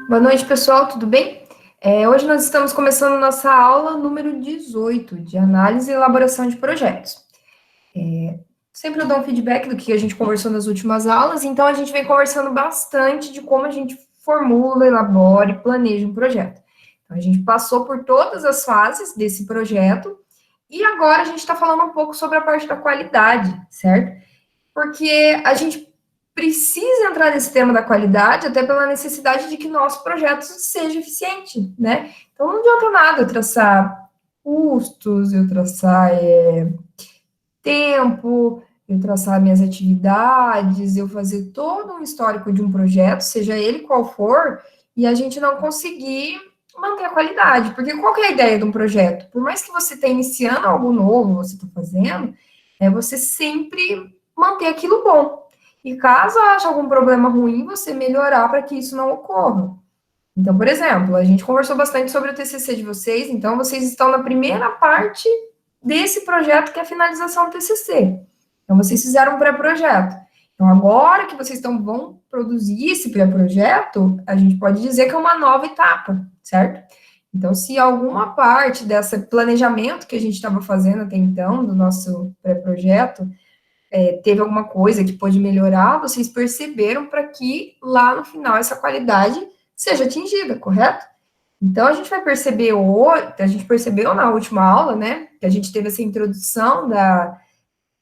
Boa noite, pessoal, tudo bem? Hoje nós estamos começando nossa aula número 18, de análise e elaboração de projetos. Sempre eu dou um feedback do que a gente conversou nas últimas aulas, então a gente vem conversando bastante de como a gente formula, elabora e planeja um projeto. Então, a gente passou por todas as fases desse projeto e agora a gente está falando um pouco sobre a parte da qualidade, certo? Porque a gente precisa entrar nesse tema da qualidade, até pela necessidade de que nosso projeto seja eficiente, né? Então, não adianta nada eu traçar custos, eu traçar tempo, eu traçar minhas atividades, eu fazer todo um histórico de um projeto, seja ele qual for, e a gente não conseguir manter a qualidade. Porque qual que é a ideia de um projeto? Por mais que você esteja iniciando algo novo, você está fazendo, é você sempre manter aquilo bom. E caso haja algum problema ruim, você melhorar para que isso não ocorra. Então, por exemplo, a gente conversou bastante sobre o TCC de vocês, então vocês estão na primeira parte desse projeto, que é a finalização do TCC. Então, vocês fizeram um pré-projeto. Então, agora que vocês vão produzir esse pré-projeto, a gente pode dizer que é uma nova etapa, certo? Então, se alguma parte desse planejamento que a gente estava fazendo até então, do nosso pré-projeto, teve alguma coisa que pode melhorar, vocês perceberam para que lá no final essa qualidade seja atingida, correto? Então a gente vai perceber hoje, a gente percebeu na última aula, né, que a gente teve essa introdução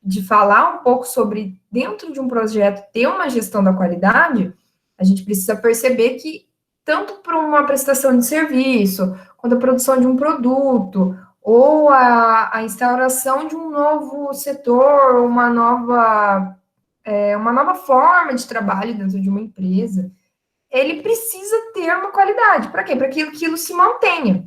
de falar um pouco sobre dentro de um projeto ter uma gestão da qualidade, a gente precisa perceber que tanto para uma prestação de serviço, quanto a produção de um produto, ou a instauração de um novo setor, uma nova forma de trabalho dentro de uma empresa, ele precisa ter uma qualidade. Para quê? Para que aquilo se mantenha.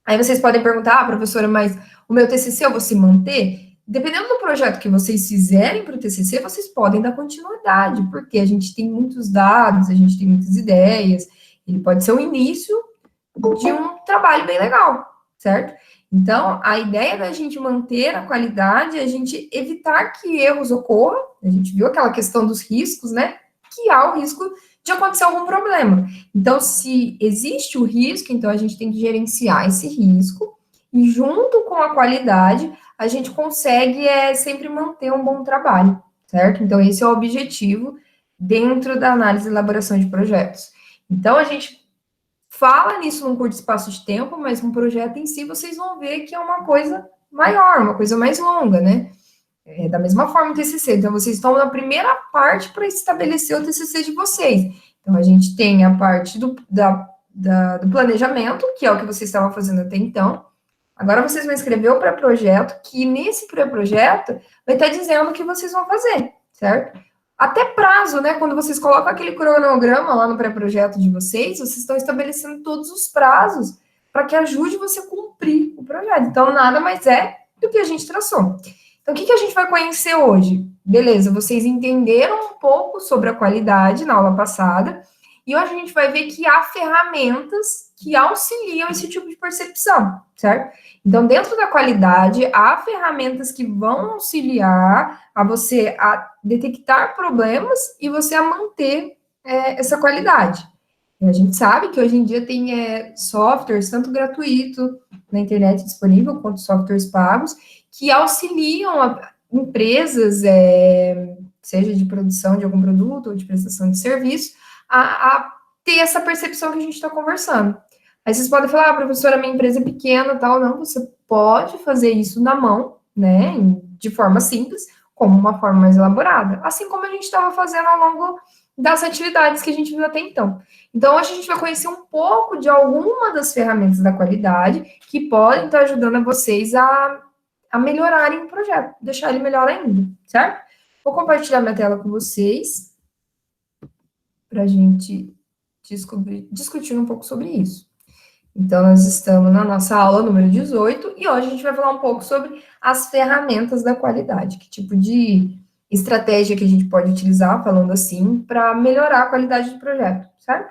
Aí vocês podem perguntar, professora, mas o meu TCC eu vou se manter? Dependendo do projeto que vocês fizerem para o TCC, vocês podem dar continuidade, porque a gente tem muitos dados, a gente tem muitas ideias, ele pode ser o início de um trabalho bem legal, certo? Então, a ideia da gente manter a qualidade é a gente evitar que erros ocorram. A gente viu aquela questão dos riscos, né? Que há o risco de acontecer algum problema. Então, se existe o risco, então a gente tem que gerenciar esse risco e, junto com a qualidade, a gente consegue sempre manter um bom trabalho, certo? Então, esse é o objetivo dentro da análise e elaboração de projetos. Então, a gente fala nisso num curto espaço de tempo, mas um projeto em si vocês vão ver que é uma coisa maior, uma coisa mais longa, né? Da mesma forma o TCC. Então, vocês estão na primeira parte para estabelecer o TCC de vocês. Então, a gente tem a parte do planejamento, que é o que vocês estavam fazendo até então. Agora, vocês vão escrever o pré-projeto, que nesse pré-projeto vai estar dizendo o que vocês vão fazer, certo? Até prazo, né? Quando vocês colocam aquele cronograma lá no pré-projeto de vocês estão estabelecendo todos os prazos para que ajude você a cumprir o projeto. Então, nada mais é do que a gente traçou. Então, o que a gente vai conhecer hoje? Beleza, vocês entenderam um pouco sobre a qualidade na aula passada, e hoje a gente vai ver que há ferramentas que auxiliam esse tipo de percepção, certo? Então, dentro da qualidade, há ferramentas que vão auxiliar a você a detectar problemas e você a manter essa qualidade. E a gente sabe que hoje em dia tem softwares, tanto gratuito na internet disponível, quanto softwares pagos, que auxiliam empresas, seja de produção de algum produto ou de prestação de serviço, a ter essa percepção que a gente está conversando. Aí vocês podem falar, professora, minha empresa é pequena, tal, não, você pode fazer isso na mão, né, de forma simples, como uma forma mais elaborada, assim como a gente estava fazendo ao longo das atividades que a gente viu até então. Então, hoje a gente vai conhecer um pouco de alguma das ferramentas da qualidade que podem estar ajudando a vocês a melhorarem o projeto, deixar ele melhor ainda, certo? Vou compartilhar minha tela com vocês para a gente discutir um pouco sobre isso. Então, nós estamos na nossa aula número 18 e hoje a gente vai falar um pouco sobre as ferramentas da qualidade, que tipo de estratégia que a gente pode utilizar, falando assim, para melhorar a qualidade do projeto, certo?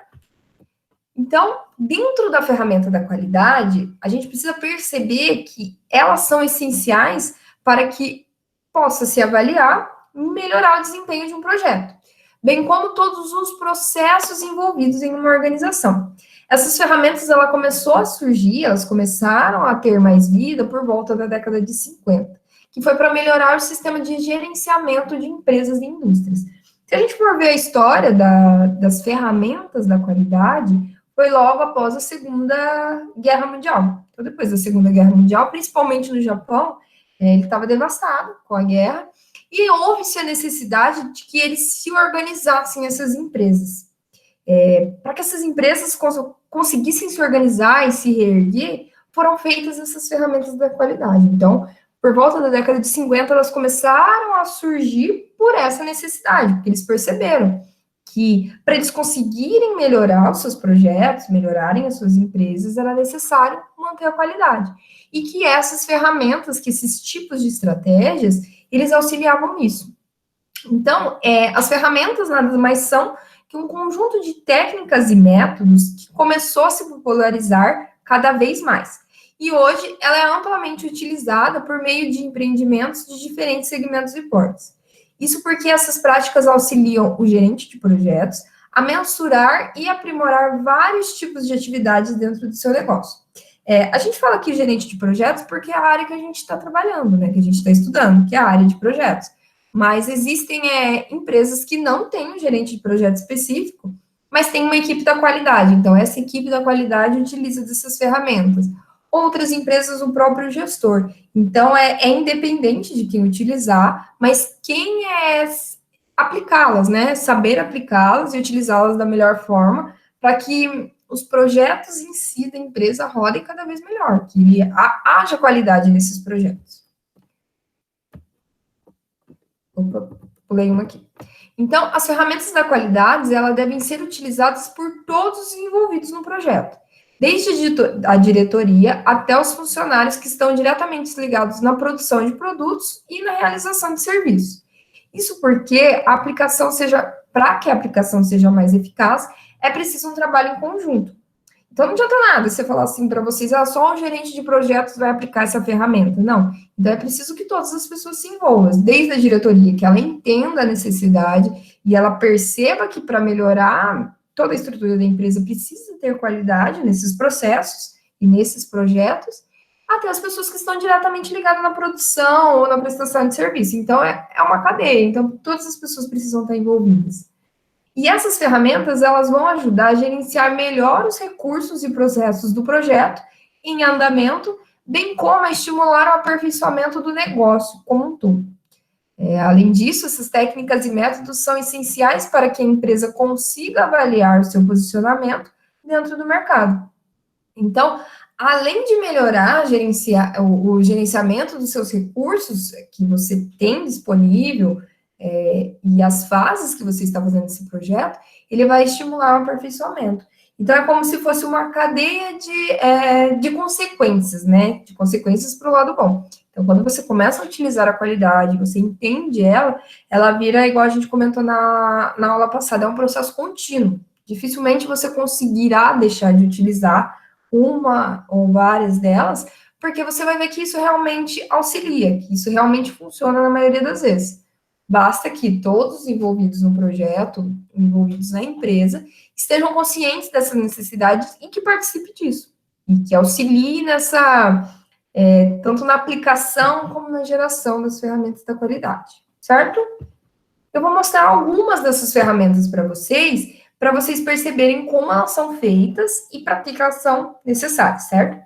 Então, dentro da ferramenta da qualidade, a gente precisa perceber que elas são essenciais para que possa se avaliar e melhorar o desempenho de um projeto. bem como todos os processos envolvidos em uma organização. Essas ferramentas, ela começou a surgir, elas começaram a ter mais vida por volta da década de 50, que foi para melhorar o sistema de gerenciamento de empresas e indústrias. Se a gente for ver a história das ferramentas da qualidade, foi logo após a Segunda Guerra Mundial. Então, depois da Segunda Guerra Mundial, principalmente no Japão, ele estava devastado com a guerra, e houve-se a necessidade de que eles se organizassem, essas empresas. Para que essas empresas conseguissem se organizar e se reerguer, foram feitas essas ferramentas da qualidade. Então, por volta da década de 50, elas começaram a surgir por essa necessidade, porque eles perceberam que, para eles conseguirem melhorar os seus projetos, melhorarem as suas empresas, era necessário manter a qualidade. E que essas ferramentas, que esses tipos de estratégias, eles auxiliavam nisso. Então, as ferramentas nada mais são que um conjunto de técnicas e métodos que começou a se popularizar cada vez mais. E hoje ela é amplamente utilizada por meio de empreendimentos de diferentes segmentos e portes. Isso porque essas práticas auxiliam o gerente de projetos a mensurar e aprimorar vários tipos de atividades dentro do seu negócio. A gente fala aqui gerente de projetos porque é a área que a gente está trabalhando, né, que a gente está estudando, que é a área de projetos. Mas existem empresas que não têm um gerente de projeto específico, mas tem uma equipe da qualidade. Então, essa equipe da qualidade utiliza dessas ferramentas. Outras empresas, o próprio gestor. Então, é independente de quem utilizar, mas quem aplicá-las, né? Saber aplicá-las e utilizá-las da melhor forma para que os projetos em si da empresa rodem cada vez melhor, que haja qualidade nesses projetos. Opa, pulei uma aqui. Então, as ferramentas da qualidade, elas devem ser utilizadas por todos os envolvidos no projeto, desde a diretoria até os funcionários que estão diretamente ligados na produção de produtos e na realização de serviços. Isso porque para que a aplicação seja mais eficaz, é preciso um trabalho em conjunto. Então, não adianta nada você falar assim para vocês, só um gerente de projetos vai aplicar essa ferramenta. Não. Então, é preciso que todas as pessoas se envolvam, desde a diretoria, que ela entenda a necessidade e ela perceba que para melhorar toda a estrutura da empresa precisa ter qualidade nesses processos e nesses projetos, até as pessoas que estão diretamente ligadas na produção ou na prestação de serviço. Então, é uma cadeia. Então, todas as pessoas precisam estar envolvidas. E essas ferramentas, elas vão ajudar a gerenciar melhor os recursos e processos do projeto em andamento, bem como a estimular o aperfeiçoamento do negócio como um todo. Além disso, essas técnicas e métodos são essenciais para que a empresa consiga avaliar o seu posicionamento dentro do mercado. Então, além de melhorar o gerenciamento dos seus recursos que você tem disponível, e as fases que você está fazendo esse projeto, ele vai estimular o aperfeiçoamento. Então, é como se fosse uma cadeia de consequências, né? De consequências para o lado bom. Então, quando você começa a utilizar a qualidade, você entende ela vira, igual a gente comentou na aula passada, é um processo contínuo. Dificilmente você conseguirá deixar de utilizar uma ou várias delas, porque você vai ver que isso realmente auxilia, que isso realmente funciona na maioria das vezes. Basta que todos os envolvidos no projeto, envolvidos na empresa, estejam conscientes dessas necessidades e que participem disso. E que auxiliem tanto na aplicação como na geração das ferramentas da qualidade, certo? Eu vou mostrar algumas dessas ferramentas para vocês perceberem como elas são feitas e para que elas são necessárias, certo?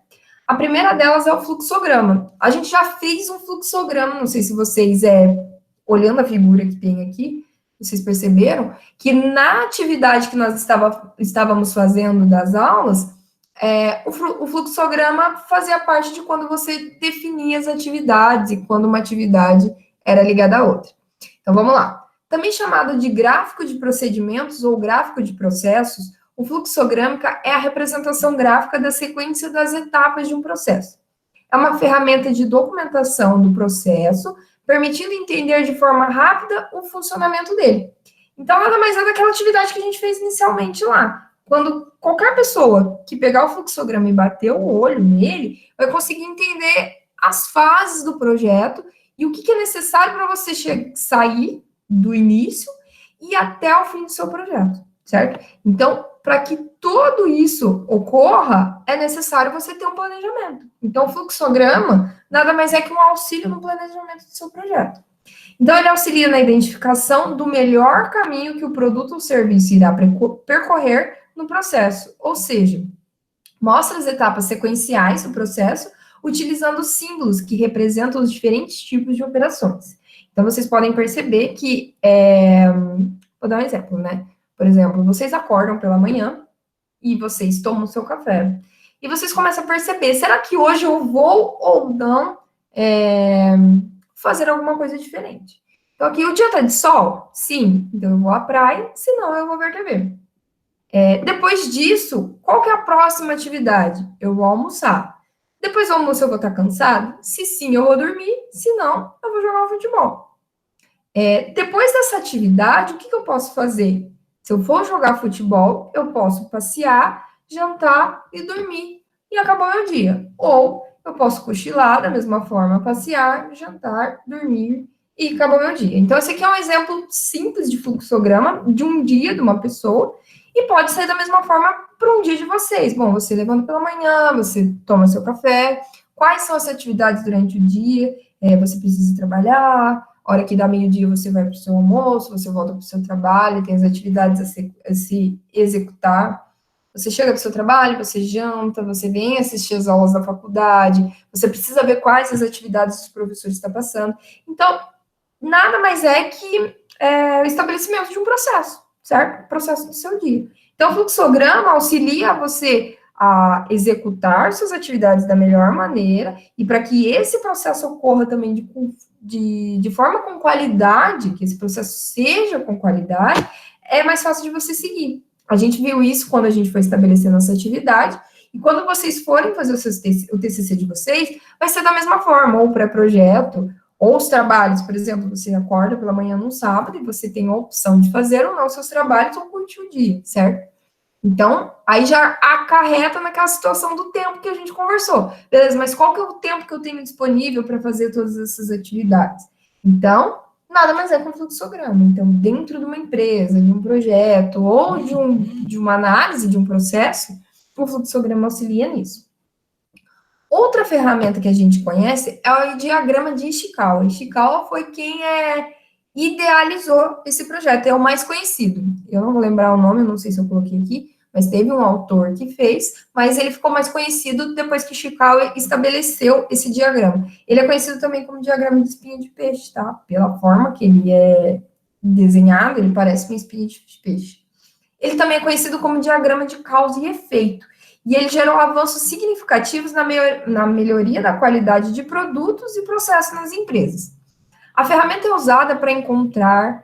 A primeira delas é o fluxograma. A gente já fez um fluxograma, não sei se vocês olhando a figura que tem aqui, vocês perceberam que na atividade que nós estávamos fazendo das aulas, o fluxograma fazia parte de quando você definia as atividades e quando uma atividade era ligada à outra. Então, vamos lá. Também chamado de gráfico de procedimentos ou gráfico de processos, o fluxograma é a representação gráfica da sequência das etapas de um processo. É uma ferramenta de documentação do processo, permitindo entender de forma rápida o funcionamento dele. Então, nada mais é daquela atividade que a gente fez inicialmente lá. Quando qualquer pessoa que pegar o fluxograma e bater o olho nele, vai conseguir entender as fases do projeto e o que é necessário para você sair do início e até o fim do seu projeto, certo? Então, para que tudo isso ocorra, é necessário você ter um planejamento. Então, o fluxograma nada mais é que um auxílio no planejamento do seu projeto. Então, ele auxilia na identificação do melhor caminho que o produto ou serviço irá percorrer no processo, ou seja, mostra as etapas sequenciais do processo, utilizando símbolos que representam os diferentes tipos de operações. Então, vocês podem perceber que, vou dar um exemplo, né? Por exemplo, vocês acordam pela manhã e vocês tomam o seu café. E vocês começam a perceber, será que hoje eu vou ou não fazer alguma coisa diferente? Então, aqui o dia tá de sol? Sim. Então, eu vou à praia, senão eu vou ver TV. Depois disso, qual que é a próxima atividade? Eu vou almoçar. Depois do almoço eu vou estar cansado? Se sim, eu vou dormir. Se não, eu vou jogar um futebol. Depois dessa atividade, o que eu posso fazer? Se eu for jogar futebol, eu posso passear, jantar e dormir. E acabou meu dia. Ou eu posso cochilar da mesma forma, passear, jantar, dormir e acabou meu dia. Então, esse aqui é um exemplo simples de fluxograma de um dia de uma pessoa e pode ser da mesma forma para um dia de vocês. Bom, você levanta pela manhã, você toma seu café, quais são as atividades durante o dia, você precisa trabalhar, hora que dá meio-dia você vai para o seu almoço, você volta para o seu trabalho, tem as atividades a se executar. Você chega para o seu trabalho, você janta, você vem assistir as aulas da faculdade, você precisa ver quais as atividades os professores estão passando. Então, nada mais é que o estabelecimento de um processo, certo? O processo do seu dia. Então, o fluxograma auxilia você a executar suas atividades da melhor maneira e para que esse processo ocorra também de forma com qualidade, que esse processo seja com qualidade, é mais fácil de você seguir. A gente viu isso quando a gente foi estabelecer nossa atividade, e quando vocês forem fazer o TCC de vocês, vai ser da mesma forma, ou pré-projeto, ou os trabalhos, por exemplo, você acorda pela manhã num sábado e você tem a opção de fazer ou não seus trabalhos ou curtir o dia, certo? Então, aí já acarreta naquela situação do tempo que a gente conversou. Beleza, mas qual que é o tempo que eu tenho disponível para fazer todas essas atividades? Então, nada mais é que um fluxograma. Então, dentro de uma empresa, de um projeto, ou de uma análise de um processo, o fluxograma auxilia nisso. Outra ferramenta que a gente conhece é o diagrama de Ishikawa. Ishikawa foi quem idealizou esse projeto, é o mais conhecido. Eu não vou lembrar o nome, não sei se eu coloquei aqui, mas teve um autor que fez, mas ele ficou mais conhecido depois que Ishikawa estabeleceu esse diagrama. Ele é conhecido também como diagrama de espinha de peixe, tá? Pela forma que ele é desenhado, ele parece uma espinha de peixe. Ele também é conhecido como diagrama de causa e efeito. E ele gerou avanços significativos na melhoria da qualidade de produtos e processos nas empresas. A ferramenta é usada para encontrar,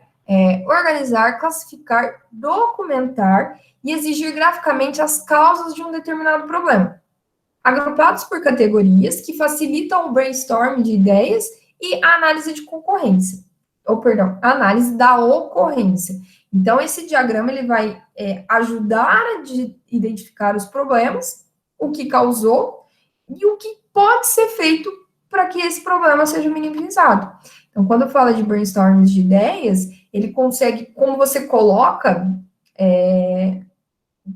organizar, classificar, documentar e exigir graficamente as causas de um determinado problema, agrupados por categorias que facilitam o brainstorm de ideias e a análise de concorrência, a análise da ocorrência. Então, esse diagrama ele vai ajudar a identificar os problemas, o que causou e o que pode ser feito para que esse problema seja minimizado. Então, quando fala de brainstorms de ideias, ele consegue, como você coloca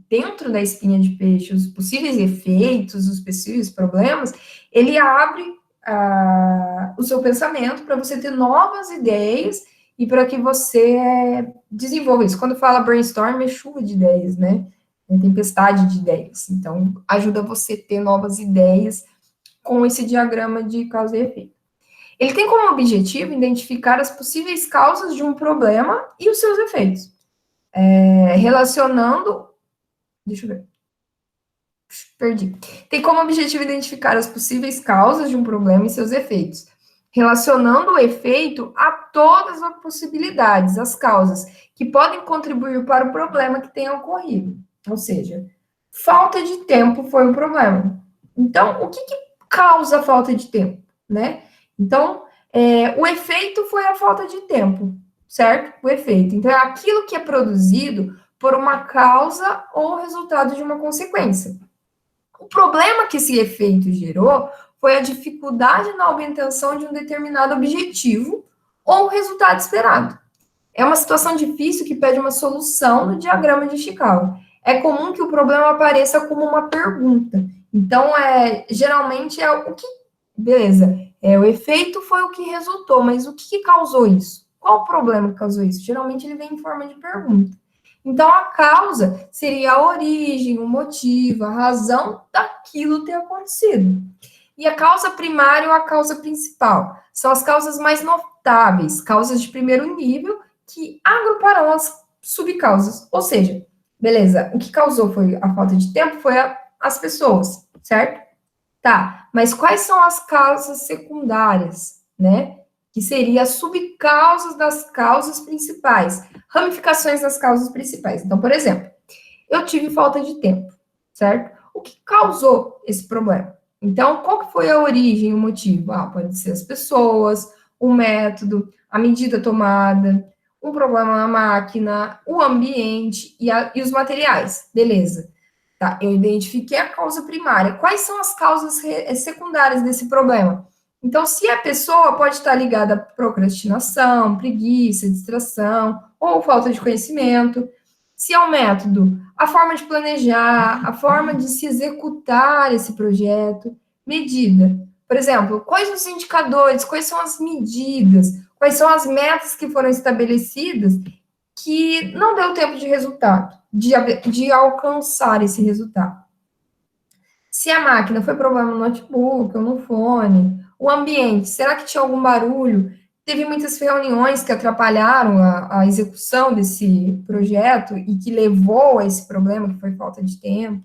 dentro da espinha de peixe os possíveis efeitos, os possíveis problemas, ele abre o seu pensamento para você ter novas ideias e para que você desenvolva isso. Quando fala brainstorm, é chuva de ideias, né? É tempestade de ideias. Então, ajuda você a ter novas ideias com esse diagrama de causa e efeito. Ele tem como objetivo identificar as possíveis causas de um problema e os seus efeitos, relacionando... Deixa eu ver. Perdi. Tem como objetivo identificar as possíveis causas de um problema e seus efeitos, relacionando o efeito a todas as possibilidades, as causas, que podem contribuir para o problema que tenha ocorrido. Ou seja, falta de tempo foi um problema. Então, o que causa a falta de tempo, né? Então, o efeito foi a falta de tempo, certo? O efeito. Então, é aquilo que é produzido por uma causa ou resultado de uma consequência. O problema que esse efeito gerou foi a dificuldade na obtenção de um determinado objetivo ou resultado esperado. É uma situação difícil que pede uma solução no diagrama de Ishikawa. É comum que o problema apareça como uma pergunta. Então, geralmente é o que... Beleza, o efeito foi o que resultou, mas o que causou isso? Qual o problema que causou isso? Geralmente ele vem em forma de pergunta. Então, a causa seria a origem, o motivo, a razão daquilo ter acontecido. E a causa primária ou a causa principal são as causas mais notáveis, causas de primeiro nível, que agruparão as subcausas. Ou seja, beleza, o que causou foi a falta de tempo, foi as pessoas, certo? Tá, mas quais são as causas secundárias, né? Que seria as subcausas das causas principais, ramificações das causas principais. Então, por exemplo, eu tive falta de tempo, certo? O que causou esse problema? Então, qual que foi a origem, o motivo? Pode ser as pessoas, o método, a medida tomada, um problema na máquina, o ambiente e os materiais. Beleza. Tá, eu identifiquei a causa primária. Quais são as causas secundárias desse problema? Então, se a pessoa pode estar ligada à procrastinação, preguiça, distração ou falta de conhecimento. Se é o método, a forma de planejar, a forma de se executar esse projeto, medida. Por exemplo, quais os indicadores, quais são as medidas, quais são as metas que foram estabelecidas que não deu tempo de resultado, de alcançar esse resultado. Se a máquina foi problema no notebook ou no fone, o ambiente, será que tinha algum barulho? Teve muitas reuniões que atrapalharam a execução desse projeto e que levou a esse problema, que foi falta de tempo.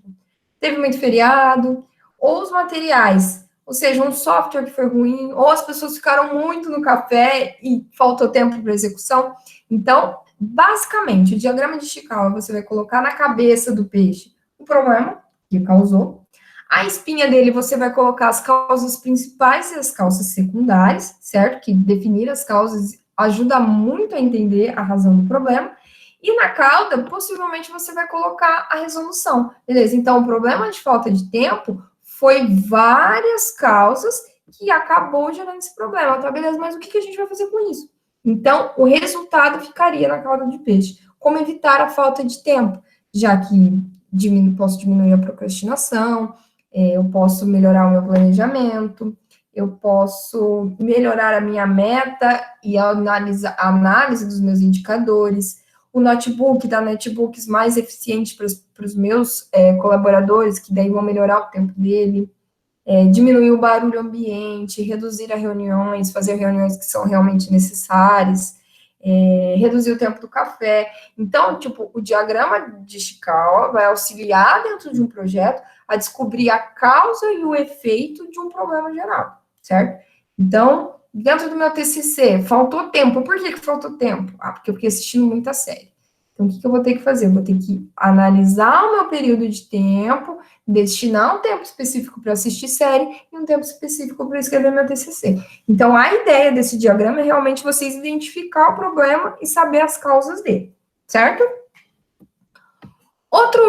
Teve muito feriado, ou os materiais, ou seja, um software que foi ruim, ou as pessoas ficaram muito no café e faltou tempo para execução. Então, basicamente, o diagrama de Ishikawa você vai colocar na cabeça do peixe o problema que causou. A espinha dele você vai colocar as causas principais e as causas secundárias, certo? Que definir as causas ajuda muito a entender a razão do problema. E na cauda, possivelmente você vai colocar a resolução. Beleza? Então, o problema de falta de tempo foi várias causas que acabou gerando esse problema. Tá, beleza? Mas o que a gente vai fazer com isso? Então, o resultado ficaria na cauda de peixe. Como evitar a falta de tempo? Já que posso diminuir a procrastinação, eu posso melhorar o meu planejamento, eu posso melhorar a minha meta e a análise dos meus indicadores. O notebook dá netbooks mais eficientes para os meus colaboradores, que daí vão melhorar o tempo dele. Diminuir o barulho ambiente, reduzir as reuniões, fazer reuniões que são realmente necessárias, reduzir o tempo do café. Então, tipo, o diagrama de Ishikawa vai auxiliar dentro de um projeto a descobrir a causa e o efeito de um problema geral, certo? Então, dentro do meu TCC, faltou tempo. Por que faltou tempo? Porque eu fiquei assistindo muita série. Então, o que eu vou ter que fazer? Eu vou ter que analisar o meu período de tempo, destinar um tempo específico para assistir série e um tempo específico para escrever meu TCC. Então, a ideia desse diagrama é realmente vocês identificar o problema e saber as causas dele, certo? Outra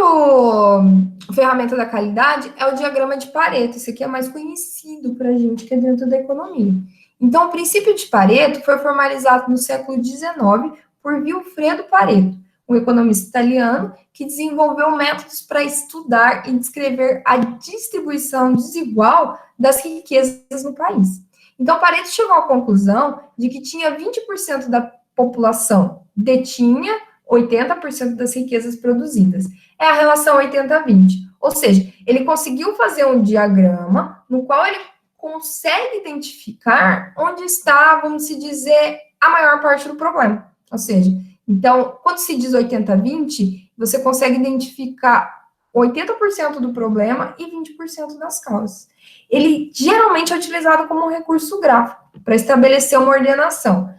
ferramenta da qualidade é o diagrama de Pareto. Esse aqui é mais conhecido para a gente que é dentro da economia. Então, o princípio de Pareto foi formalizado no século XIX por Vilfredo Pareto, um economista italiano que desenvolveu métodos para estudar e descrever a distribuição desigual das riquezas no país. Então, Pareto chegou à conclusão de que tinha 20% da população detinha 80% das riquezas produzidas. É a relação 80-20. Ou seja, ele conseguiu fazer um diagrama no qual ele consegue identificar onde está, vamos se dizer, a maior parte do problema. Ou seja, então, quando se diz 80-20, você consegue identificar 80% do problema e 20% das causas. Ele geralmente é utilizado como um recurso gráfico para estabelecer uma ordenação.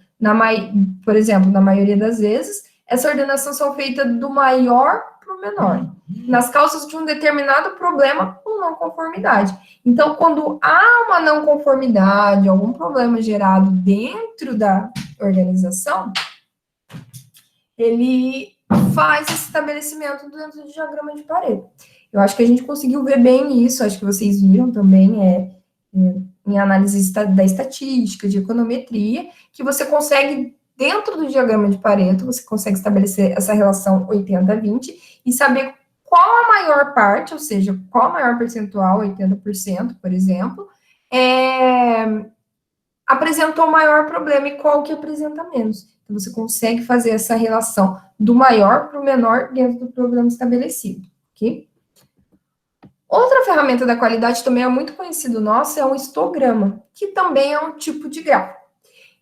Por exemplo, na maioria das vezes, essa ordenação são feita do maior para o menor, nas causas de um determinado problema ou não conformidade. Então, quando há uma não conformidade, algum problema gerado dentro da organização, ele faz esse estabelecimento dentro do diagrama de Pareto. Eu acho que a gente conseguiu ver bem isso, acho que vocês viram também em análise da estatística, de econometria, que você consegue dentro do diagrama de Pareto, você consegue estabelecer essa relação 80-20 e saber qual a maior parte, ou seja, qual a maior percentual, 80%, por exemplo, apresentou maior problema e qual que apresenta menos. Então, você consegue fazer essa relação do maior para o menor dentro do programa estabelecido, ok? Outra ferramenta da qualidade também é muito conhecido nosso, é o histograma, que também é um tipo de gráfico.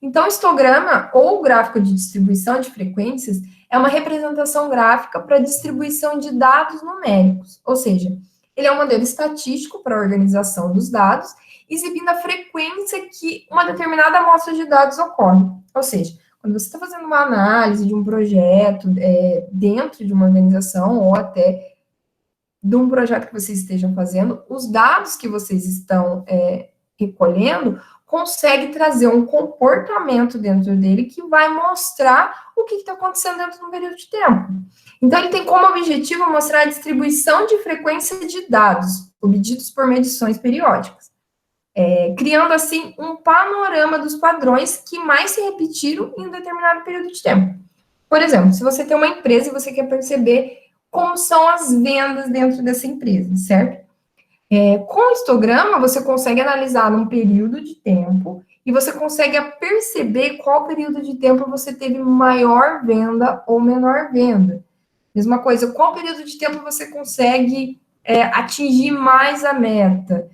Então, o histograma, ou gráfico de distribuição de frequências, é uma representação gráfica para distribuição de dados numéricos, ou seja, ele é um modelo estatístico para a organização dos dados, exibindo a frequência que uma determinada amostra de dados ocorre. Ou seja, quando você está fazendo uma análise de um projeto dentro de uma organização, ou até de um projeto que vocês estejam fazendo, os dados que vocês estão recolhendo consegue trazer um comportamento dentro dele que vai mostrar o que está acontecendo dentro de um período de tempo. Então, ele tem como objetivo mostrar a distribuição de frequência de dados obtidos por medições periódicas, criando, assim, um panorama dos padrões que mais se repetiram em um determinado período de tempo. Por exemplo, se você tem uma empresa e você quer perceber como são as vendas dentro dessa empresa, certo? Com o histograma, você consegue analisar num período de tempo e você consegue perceber qual período de tempo você teve maior venda ou menor venda. Mesma coisa, qual período de tempo você consegue atingir mais a meta.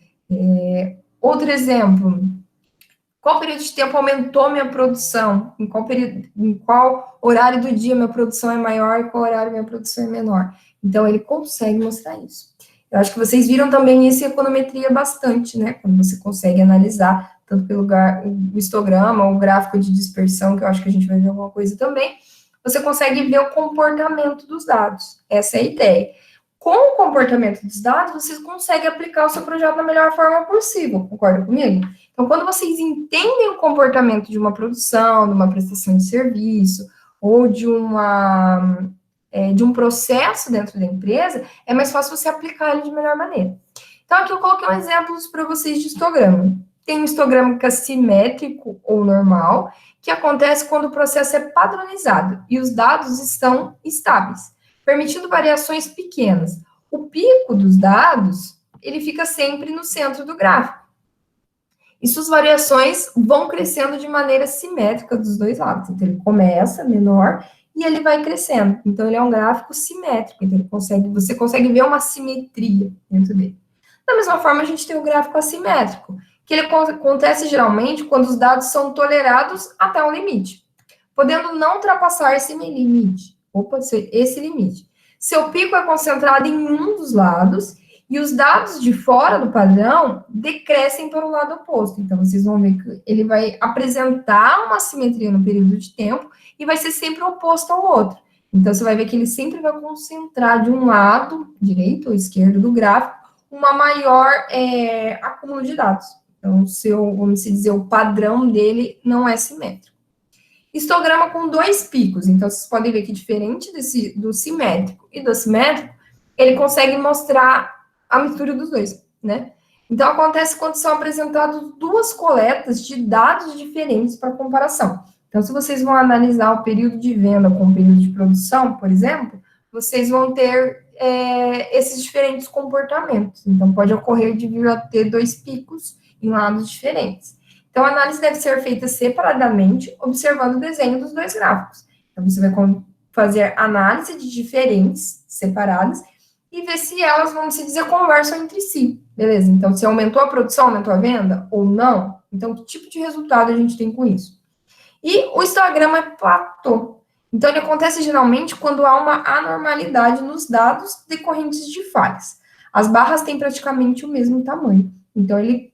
Outro exemplo, qual período de tempo aumentou minha produção? Em qual horário do dia minha produção é maior e qual horário minha produção é menor? Então, ele consegue mostrar isso. Eu acho que vocês viram também isso em econometria bastante, né? Quando você consegue analisar, tanto pelo o histograma, o gráfico de dispersão, que eu acho que a gente vai ver alguma coisa também, você consegue ver o comportamento dos dados. Essa é a ideia. Com o comportamento dos dados, vocês conseguem aplicar o seu projeto da melhor forma possível, concorda comigo? Então, quando vocês entendem o comportamento de uma produção, de uma prestação de serviço, ou de um processo dentro da empresa, é mais fácil você aplicar ele de melhor maneira. Então, aqui eu coloquei um exemplo para vocês de histograma. Tem um histograma que é simétrico ou normal, que acontece quando o processo é padronizado e os dados estão estáveis, permitindo variações pequenas. O pico dos dados, ele fica sempre no centro do gráfico. E suas variações vão crescendo de maneira simétrica dos dois lados. Então, ele começa menor e ele vai crescendo. Então, ele é um gráfico simétrico. Então, você consegue ver uma simetria dentro dele. Da mesma forma, a gente tem o gráfico assimétrico, que ele acontece geralmente quando os dados são tolerados até um limite, podendo não ultrapassar esse limite, ou pode ser esse limite. Seu pico é concentrado em um dos lados e os dados de fora do padrão decrescem para o lado oposto. Então, vocês vão ver que ele vai apresentar uma simetria no período de tempo e vai ser sempre oposto ao outro. Então, você vai ver que ele sempre vai concentrar de um lado, direito ou esquerdo do gráfico, uma maior acúmulo de dados. Então, vamos dizer, o padrão dele não é simétrico. Histograma com dois picos. Então, vocês podem ver que diferente do simétrico e do assimétrico, ele consegue mostrar a mistura dos dois, né? Então, acontece quando são apresentadas duas coletas de dados diferentes para comparação. Então, se vocês vão analisar o período de venda com o período de produção, por exemplo, vocês vão ter esses diferentes comportamentos. Então, pode ocorrer de vir a ter dois picos em lados diferentes. Então, a análise deve ser feita separadamente, observando o desenho dos dois gráficos. Então, você vai fazer análise de diferentes, separadas, e ver se elas, vamos dizer, conversam entre si, beleza? Então, se aumentou a produção, aumentou a venda, ou não? Então, que tipo de resultado a gente tem com isso? E o histograma é platô. Então, ele acontece geralmente quando há uma anormalidade nos dados decorrentes de falhas. As barras têm praticamente o mesmo tamanho. Então, ele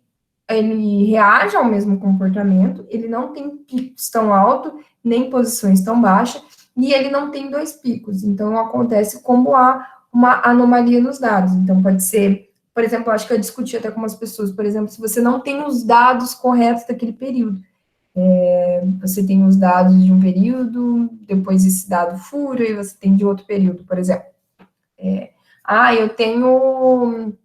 reage ao mesmo comportamento, ele não tem picos tão altos, nem posições tão baixas, e ele não tem dois picos. Então, acontece como há uma anomalia nos dados. Então, pode ser, por exemplo, acho que eu discuti até com umas pessoas, por exemplo, se você não tem os dados corretos daquele período. Você tem os dados de um período, depois esse dado fura, e você tem de outro período, por exemplo. Eu tenho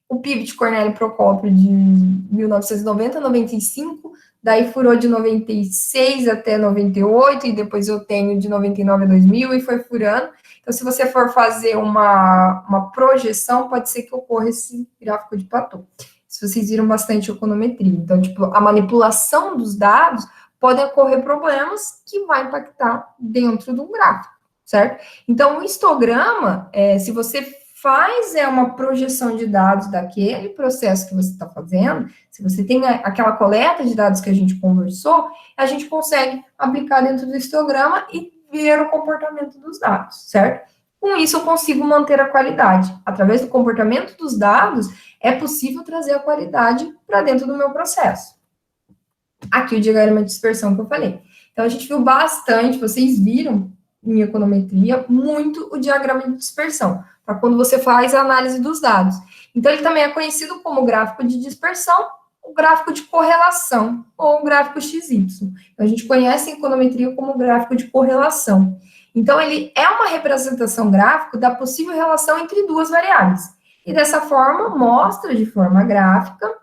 o PIB de Cornélio Procópio de 1990 a 95, daí furou de 96 até 98, e depois eu tenho de 99 a 2000, e foi furando. Então, se você for fazer uma projeção, pode ser que ocorra esse gráfico de platô. Se vocês viram bastante econometria. Então, tipo, a manipulação dos dados podem ocorrer problemas que vai impactar dentro de um gráfico, certo? Então, o histograma, se você faz uma projeção de dados daquele processo que você está fazendo, se você tem aquela coleta de dados que a gente conversou, a gente consegue aplicar dentro do histograma e ver o comportamento dos dados, certo? Com isso, eu consigo manter a qualidade. Através do comportamento dos dados, é possível trazer a qualidade para dentro do meu processo. Aqui o diagrama de dispersão que eu falei. Então, a gente viu bastante, vocês viram em econometria, muito o diagrama de dispersão, para quando você faz a análise dos dados. Então, ele também é conhecido como gráfico de dispersão, o gráfico de correlação, ou o gráfico XY. Então, a gente conhece em econometria como gráfico de correlação. Então, ele é uma representação gráfica da possível relação entre duas variáveis. E dessa forma, mostra de forma gráfica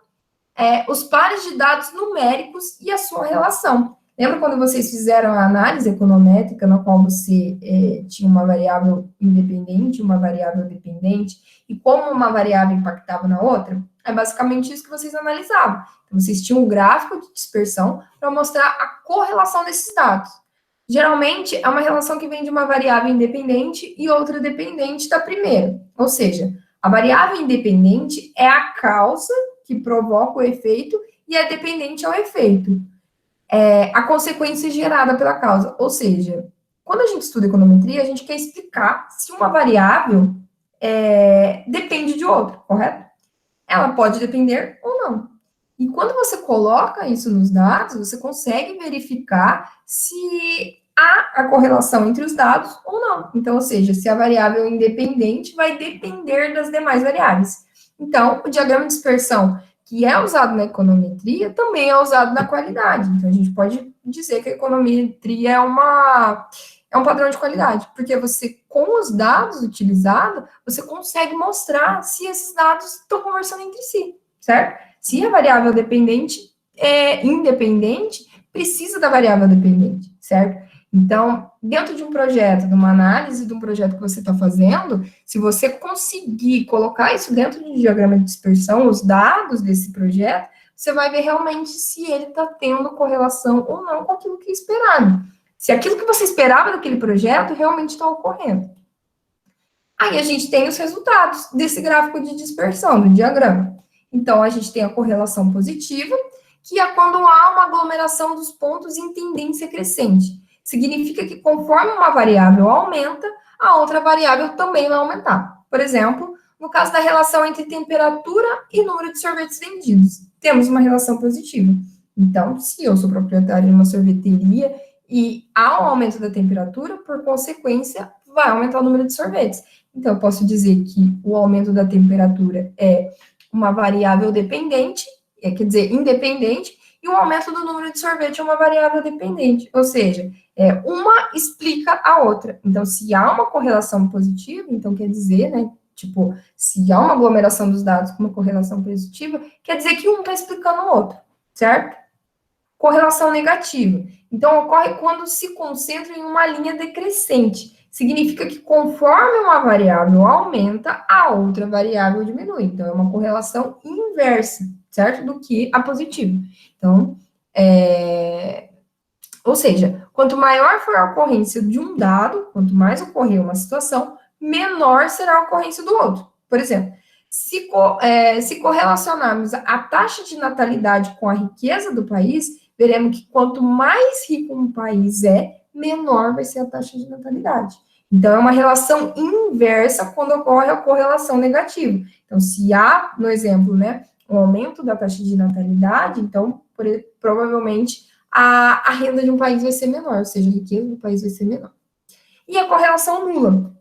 os pares de dados numéricos e a sua relação. Lembra quando vocês fizeram a análise econométrica, na qual você tinha uma variável independente, uma variável dependente, e como uma variável impactava na outra? É basicamente isso que vocês analisavam. Então, vocês tinham um gráfico de dispersão para mostrar a correlação desses dados. Geralmente, é uma relação que vem de uma variável independente e outra dependente da primeira. Ou seja, a variável independente é a causa que provoca o efeito e é dependente ao efeito. A consequência gerada pela causa. Ou seja, quando a gente estuda econometria, a gente quer explicar se uma variável depende de outra, correto? Ela pode depender ou não. E quando você coloca isso nos dados, você consegue verificar se há a correlação entre os dados ou não. Então, ou seja, se a variável independente vai depender das demais variáveis. Então, o diagrama de dispersão, que é usado na econometria, também é usado na qualidade. Então, a gente pode dizer que a econometria é um padrão de qualidade, porque você, com os dados utilizados, você consegue mostrar se esses dados estão conversando entre si, certo? Se a variável dependente é independente, precisa da variável dependente, certo? Então, dentro de um projeto, de uma análise de um projeto que você está fazendo, se você conseguir colocar isso dentro de um diagrama de dispersão, os dados desse projeto, você vai ver realmente se ele está tendo correlação ou não com aquilo que é esperado. Se aquilo que você esperava daquele projeto realmente está ocorrendo. Aí a gente tem os resultados desse gráfico de dispersão, do diagrama. Então, a gente tem a correlação positiva, que é quando há uma aglomeração dos pontos em tendência crescente. Significa que conforme uma variável aumenta, a outra variável também vai aumentar. Por exemplo, no caso da relação entre temperatura e número de sorvetes vendidos, temos uma relação positiva. Então, se eu sou proprietário de uma sorveteria e há um aumento da temperatura, por consequência, vai aumentar o número de sorvetes. Então, eu posso dizer que o aumento da temperatura é uma variável dependente, quer dizer, independente, e o aumento do número de sorvete é uma variável dependente, ou seja, uma explica a outra. Então, se há uma correlação positiva, então quer dizer, né, tipo, se há uma aglomeração dos dados com uma correlação positiva, quer dizer que um está explicando o outro, certo? Correlação negativa. Então, ocorre quando se concentra em uma linha decrescente. Significa que conforme uma variável aumenta, a outra variável diminui. Então, é uma correlação inversa, certo? Do que a positiva. Então, ou seja, quanto maior for a ocorrência de um dado, quanto mais ocorrer uma situação, menor será a ocorrência do outro. Por exemplo, se correlacionarmos a taxa de natalidade com a riqueza do país, veremos que quanto mais rico um país menor vai ser a taxa de natalidade. Então, é uma relação inversa quando ocorre a correlação negativa. Então, se há, no exemplo, né, um aumento da taxa de natalidade, então, provavelmente, a renda de um país vai ser menor, ou seja, a riqueza do país vai ser menor. E a correlação nula,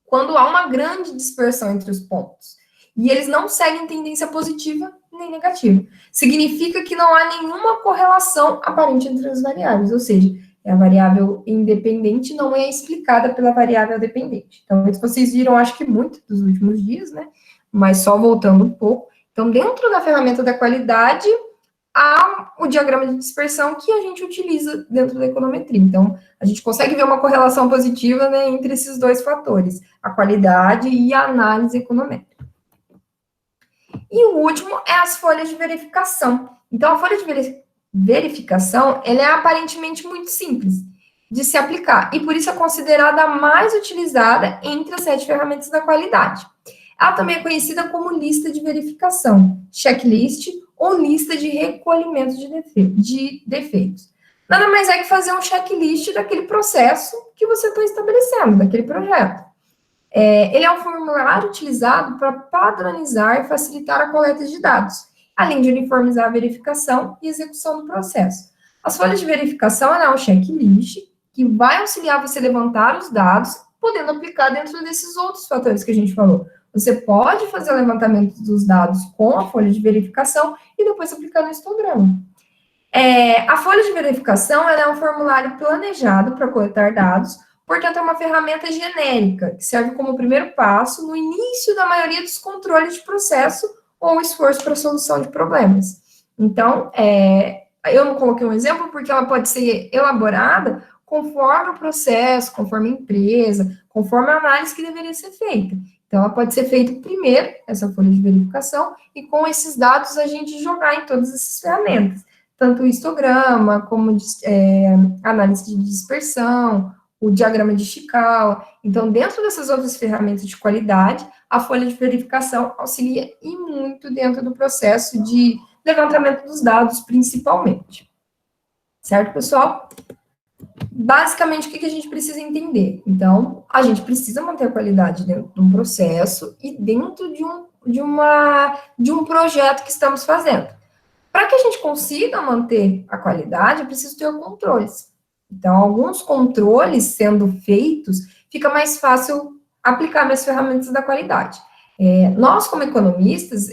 quando há uma grande dispersão entre os pontos, e eles não seguem tendência positiva nem negativa. Significa que não há nenhuma correlação aparente entre as variáveis, ou seja, a variável independente não é explicada pela variável dependente. Então, isso vocês viram, acho que muito dos últimos dias, né? Mas só voltando um pouco. Então, dentro da ferramenta da qualidade, há o diagrama de dispersão que a gente utiliza dentro da econometria. Então, a gente consegue ver uma correlação positiva, né, entre esses dois fatores, a qualidade e a análise econométrica. E o último é as folhas de verificação. Então, a folha de verificação, ela é aparentemente muito simples de se aplicar, e por isso é considerada a mais utilizada entre as 7 ferramentas da qualidade. Ela também é conhecida como lista de verificação, checklist ou lista de recolhimento de defeitos. Nada mais é que fazer um checklist daquele processo que você está estabelecendo, daquele projeto. Ele é um formulário utilizado para padronizar e facilitar a coleta de dados, além de uniformizar a verificação e execução do processo. As folhas de verificação é um checklist que vai auxiliar você a levantar os dados, podendo aplicar dentro desses outros fatores que a gente falou. Você pode fazer o levantamento dos dados com a folha de verificação e depois aplicar no histograma. A folha de verificação é um formulário planejado para coletar dados, portanto, é uma ferramenta genérica, que serve como primeiro passo no início da maioria dos controles de processo ou esforço para a solução de problemas. Então, eu não coloquei um exemplo porque ela pode ser elaborada conforme o processo, conforme a empresa, conforme a análise que deveria ser feita. Então, ela pode ser feita primeiro, essa folha de verificação, e com esses dados a gente jogar em todas essas ferramentas, tanto o histograma, como análise de dispersão, o diagrama de Chicala. Então, dentro dessas outras ferramentas de qualidade, a folha de verificação auxilia e muito dentro do processo de levantamento dos dados, principalmente. Certo, pessoal? Basicamente, o que a gente precisa entender? Então, a gente precisa manter a qualidade dentro de um processo e dentro de um projeto que estamos fazendo. Para que a gente consiga manter a qualidade, é preciso ter controles. Então, alguns controles sendo feitos, fica mais fácil aplicar minhas ferramentas da qualidade. Nós, como economistas,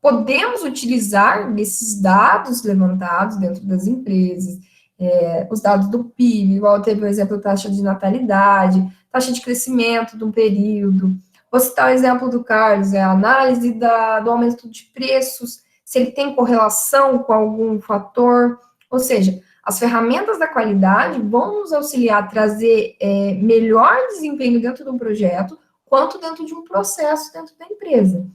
podemos utilizar esses dados levantados dentro das empresas, os dados do PIB, igual teve o exemplo da taxa de natalidade, taxa de crescimento de um período. Vou citar o exemplo do Carlos, a análise do aumento de preços, se ele tem correlação com algum fator, ou seja, as ferramentas da qualidade vão nos auxiliar a trazer melhor desempenho dentro do projeto, quanto dentro de um processo dentro da empresa.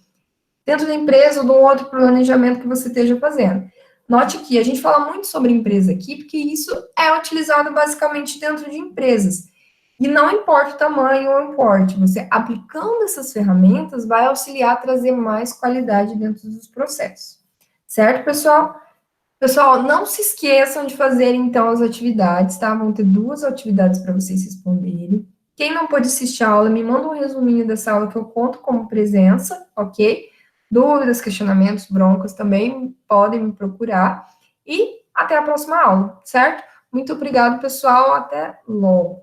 Dentro da empresa ou de um outro planejamento que você esteja fazendo. Note que a gente fala muito sobre empresa aqui, porque isso é utilizado basicamente dentro de empresas. E não importa o tamanho ou o porte, você aplicando essas ferramentas vai auxiliar a trazer mais qualidade dentro dos processos. Certo, pessoal? Pessoal, não se esqueçam de fazer, então, as atividades, tá? Vão ter 2 atividades para vocês responderem. Quem não pôde assistir a aula, me manda um resuminho dessa aula que eu conto como presença, ok? Dúvidas, questionamentos, broncas também podem me procurar. E até a próxima aula, certo? Muito obrigado, pessoal. Até logo.